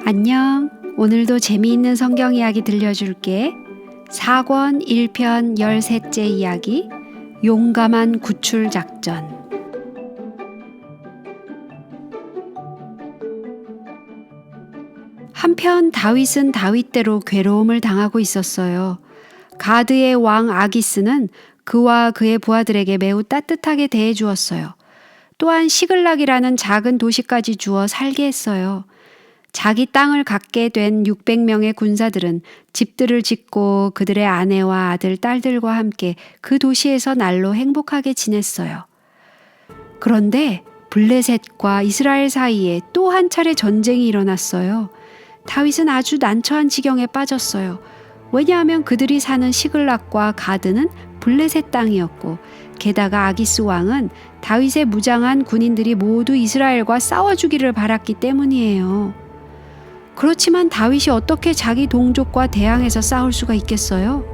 안녕. 오늘도 재미있는 성경 이야기 들려줄게. 4권 1편 13째 이야기, 용감한 구출 작전. 한편 다윗은 다윗대로 괴로움을 당하고 있었어요. 가드의 왕 아기스는 그와 그의 부하들에게 매우 따뜻하게 대해 주었어요. 또한 시글락이라는 작은 도시까지 주어 살게 했어요. 자기 땅을 갖게 된 600명의 군사들은 집들을 짓고 그들의 아내와 아들, 딸들과 함께 그 도시에서 날로 행복하게 지냈어요. 그런데 블레셋과 이스라엘 사이에 또 한 차례 전쟁이 일어났어요. 다윗은 아주 난처한 지경에 빠졌어요. 왜냐하면 그들이 사는 시글락과 가드는 블레셋 땅이었고, 게다가 아기스 왕은 다윗의 무장한 군인들이 모두 이스라엘과 싸워주기를 바랐기 때문이에요. 그렇지만 다윗이 어떻게 자기 동족과 대항해서 싸울 수가 있겠어요?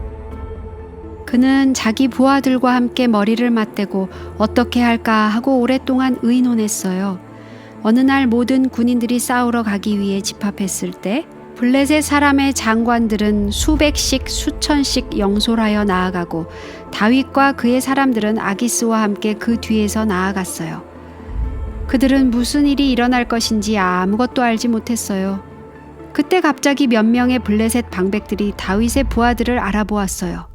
그는 자기 부하들과 함께 머리를 맞대고 어떻게 할까 하고 오랫동안 의논했어요. 어느 날 모든 군인들이 싸우러 가기 위해 집합했을 때 블레셋 사람의 장관들은 수백씩 수천씩 영솔하여 나아가고 다윗과 그의 사람들은 아기스와 함께 그 뒤에서 나아갔어요. 그들은 무슨 일이 일어날 것인지 아무것도 알지 못했어요. 그때 갑자기 몇 명의 블레셋 방백들이 다윗의 부하들을 알아보았어요.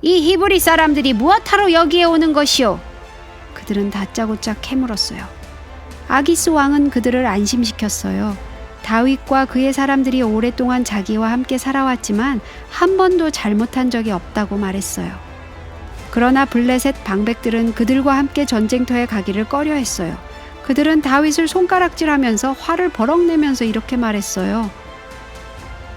이 히브리 사람들이 무엇하러 여기에 오는 것이오? 그들은 다짜고짜 캐물었어요. 아기스 왕은 그들을 안심시켰어요. 다윗과 그의 사람들이 오랫동안 자기와 함께 살아왔지만 한 번도 잘못한 적이 없다고 말했어요. 그러나 블레셋 방백들은 그들과 함께 전쟁터에 가기를 꺼려했어요. 그들은 다윗을 손가락질하면서 화를 버럭 내면서 이렇게 말했어요.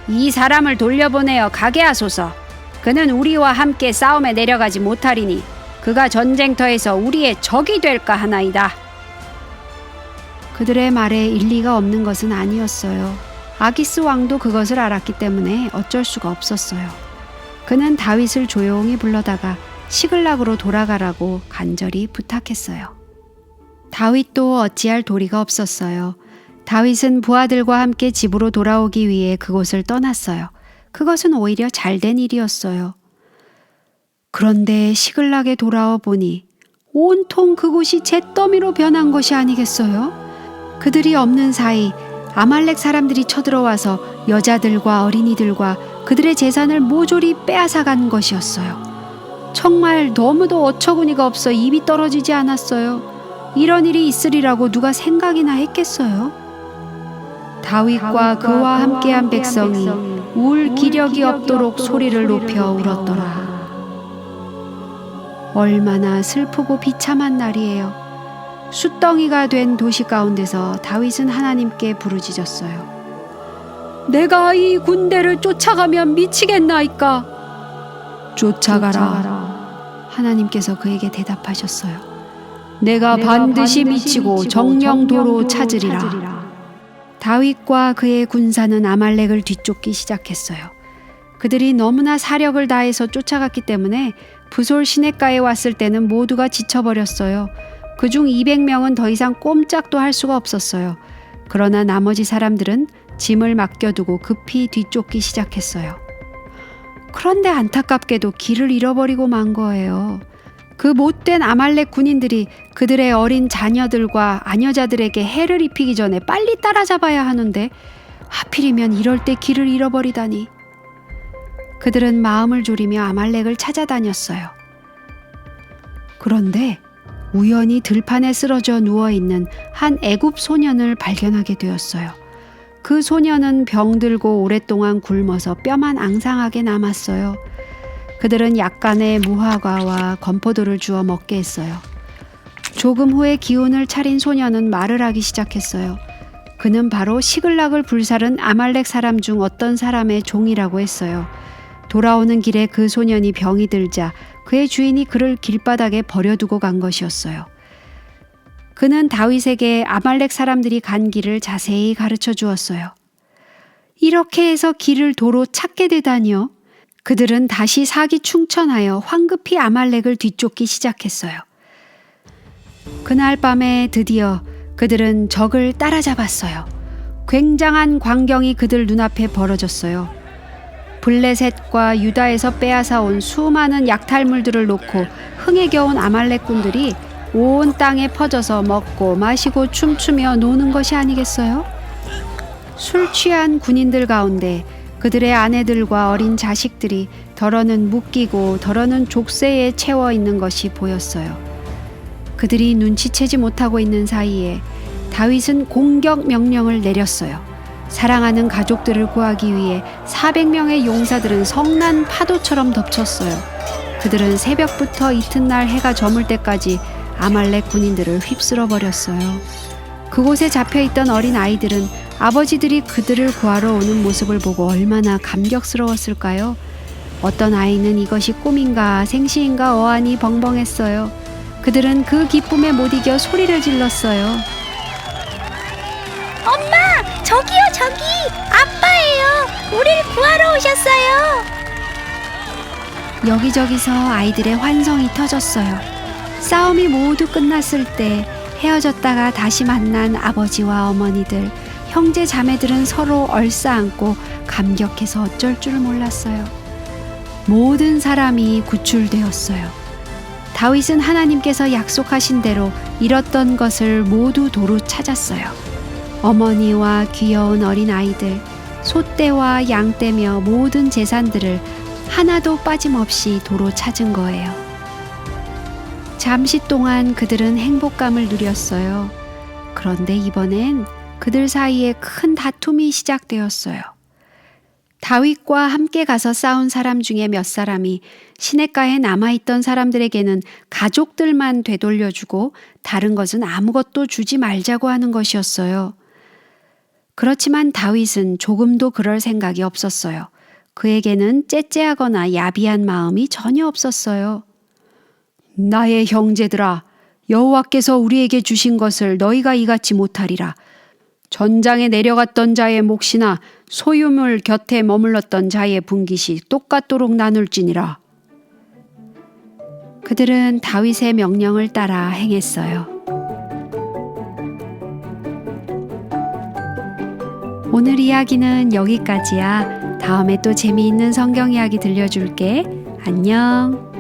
이 사람을 돌려보내어 가게 하소서. 그는 우리와 함께 싸움에 내려가지 못하리니 그가 전쟁터에서 우리의 적이 될까 하나이다. 그들의 말에 일리가 없는 것은 아니었어요. 아기스 왕도 그것을 알았기 때문에 어쩔 수가 없었어요. 그는 다윗을 조용히 불러다가 시글락으로 돌아가라고 간절히 부탁했어요. 다윗도 어찌할 도리가 없었어요. 다윗은 부하들과 함께 집으로 돌아오기 위해 그곳을 떠났어요. 그것은 오히려 잘된 일이었어요. 그런데 시글락에 돌아와 보니 온통 그곳이 잿더미로 변한 것이 아니겠어요? 그들이 없는 사이 아말렉 사람들이 쳐들어와서 여자들과 어린이들과 그들의 재산을 모조리 빼앗아간 것이었어요. 정말 너무도 어처구니가 없어 입이 떨어지지 않았어요. 이런 일이 있으리라고 누가 생각이나 했겠어요? 다윗과 그와 함께한 백성이 울 기력이 없도록 소리를 높여 울었더라. 얼마나 슬프고 비참한 날이에요. 숫덩이가 된 도시 가운데서 다윗은 하나님께 부르짖었어요. 내가 이 군대를 쫓아가면 미치겠나이까? 쫓아가라. 하나님께서 그에게 대답하셨어요. 내가 반드시 미치고 정령도로 찾으리라. 다윗과 그의 군사는 아말렉을 뒤쫓기 시작했어요. 그들이 너무나 사력을 다해서 쫓아갔기 때문에 부솔 시냇가에 왔을 때는 모두가 지쳐버렸어요. 그중 200명은 더 이상 꼼짝도 할 수가 없었어요. 그러나 나머지 사람들은 짐을 맡겨두고 급히 뒤쫓기 시작했어요. 그런데 안타깝게도 길을 잃어버리고 만 거예요. 그 못된 아말렉 군인들이 그들의 어린 자녀들과 아녀자들에게 해를 입히기 전에 빨리 따라잡아야 하는데 하필이면 이럴 때 길을 잃어버리다니. 그들은 마음을 졸이며 아말렉을 찾아다녔어요. 그런데 우연히 들판에 쓰러져 누워있는 한 애굽 소년을 발견하게 되었어요. 그 소년은 병들고 오랫동안 굶어서 뼈만 앙상하게 남았어요. 그들은 약간의 무화과와 건포도를 주어 먹게 했어요. 조금 후에 기운을 차린 소년은 말을 하기 시작했어요. 그는 바로 시글락을 불살은 아말렉 사람 중 어떤 사람의 종이라고 했어요. 돌아오는 길에 그 소년이 병이 들자 그의 주인이 그를 길바닥에 버려두고 간 것이었어요. 그는 다윗에게 아말렉 사람들이 간 길을 자세히 가르쳐 주었어요. 이렇게 해서 길을 도로 찾게 되다니요. 그들은 다시 사기충천하여 황급히 아말렉을 뒤쫓기 시작했어요. 그날 밤에 드디어 그들은 적을 따라잡았어요. 굉장한 광경이 그들 눈앞에 벌어졌어요. 블레셋과 유다에서 빼앗아온 수많은 약탈물들을 놓고 흥에 겨운 아말렉군들이 온 땅에 퍼져서 먹고 마시고 춤추며 노는 것이 아니겠어요? 술 취한 군인들 가운데 그들의 아내들과 어린 자식들이 더러는 묶이고 더러는 족쇄에 채워 있는 것이 보였어요. 그들이 눈치채지 못하고 있는 사이에 다윗은 공격 명령을 내렸어요. 사랑하는 가족들을 구하기 위해 400명의 용사들은 성난 파도처럼 덮쳤어요. 그들은 새벽부터 이튿날 해가 저물 때까지 아말렉 군인들을 휩쓸어 버렸어요. 그곳에 잡혀있던 어린 아이들은 아버지들이 그들을 구하러 오는 모습을 보고 얼마나 감격스러웠을까요? 어떤 아이는 이것이 꿈인가 생시인가 어안이 벙벙했어요. 그들은 그 기쁨에 못 이겨 소리를 질렀어요. 엄마! 저기요, 저기! 아빠예요! 우릴 구하러 오셨어요! 여기저기서 아이들의 환성이 터졌어요. 싸움이 모두 끝났을 때 헤어졌다가 다시 만난 아버지와 어머니들, 형제 자매들은 서로 얼싸안고 감격해서 어쩔 줄 몰랐어요. 모든 사람이 구출되었어요. 다윗은 하나님께서 약속하신 대로 잃었던 것을 모두 도로 찾았어요. 어머니와 귀여운 어린 아이들, 소떼와 양떼며 모든 재산들을 하나도 빠짐없이 도로 찾은 거예요. 잠시 동안 그들은 행복감을 누렸어요. 그런데 이번엔 그들 사이에 큰 다툼이 시작되었어요. 다윗과 함께 가서 싸운 사람 중에 몇 사람이 시냇가에 남아있던 사람들에게는 가족들만 되돌려주고 다른 것은 아무것도 주지 말자고 하는 것이었어요. 그렇지만 다윗은 조금도 그럴 생각이 없었어요. 그에게는 째째하거나 야비한 마음이 전혀 없었어요. 나의 형제들아, 여호와께서 우리에게 주신 것을 너희가 이같이 못하리라. 전장에 내려갔던 자의 몫이나 소유물 곁에 머물렀던 자의 분깃이 똑같도록 나눌지니라. 그들은 다윗의 명령을 따라 행했어요. 오늘 이야기는 여기까지야. 다음에 또 재미있는 성경 이야기 들려줄게. 안녕.